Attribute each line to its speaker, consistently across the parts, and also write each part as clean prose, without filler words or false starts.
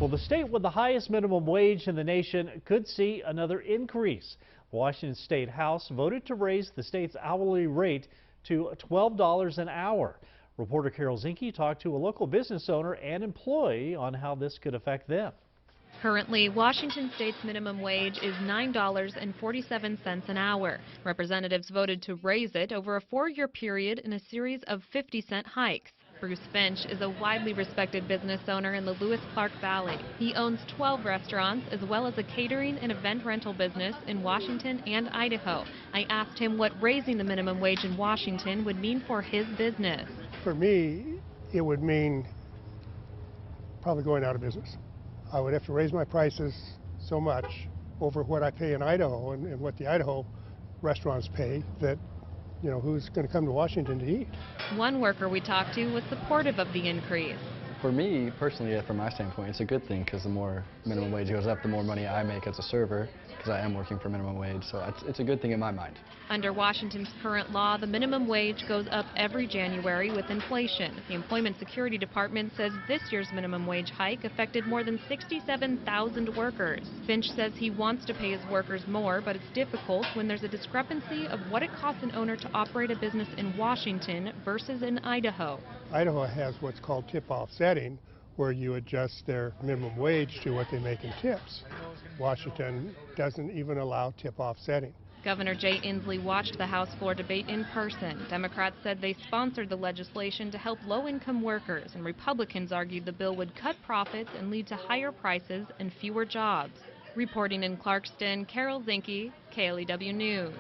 Speaker 1: Well, the state with the highest minimum wage in the nation could see another increase. The Washington State House voted to raise the state's hourly rate to $12 an hour. Reporter Carol Zinke talked to a local business owner and employee on how this could affect them.
Speaker 2: Currently, Washington State's minimum wage is $9.47 an hour. Representatives voted to raise it over a 4-year period in a series of 50-cent hikes. Bruce Finch is a widely respected business owner in the Lewis-Clark Valley. He owns 12 restaurants as well as a catering and event rental business in Washington and Idaho. I asked him what raising the minimum wage in Washington would mean for his business.
Speaker 3: For me, it would mean probably going out of business. I would have to raise my prices so much over what I pay in Idaho and what the Idaho restaurants pay that, you know, who's going to come to Washington to eat?
Speaker 2: One worker we talked to was supportive of the increase.
Speaker 4: For me, personally, from my standpoint, it's a good thing because the more minimum wage goes up, the more money I make as a server because I am working for minimum wage. So it's a good thing in my mind.
Speaker 2: Under Washington's current law, the minimum wage goes up every January with inflation. The Employment Security Department says this year's minimum wage hike affected more than 67,000 workers. Finch says he wants to pay his workers more, but it's difficult when there's a discrepancy of what it costs an owner to operate a business in Washington versus in Idaho.
Speaker 3: Idaho has what's called tip-off setting, where you adjust their minimum wage to what they make in tips. Washington doesn't even allow tip-off setting.
Speaker 2: Governor Jay Inslee watched the House floor debate in person. Democrats said they sponsored the legislation to help low-income workers, and Republicans argued the bill would cut profits and lead to higher prices and fewer jobs. Reporting in Clarkston, Carol Zinke, KLEW News.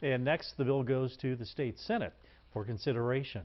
Speaker 1: And next, the bill goes to the state Senate for consideration.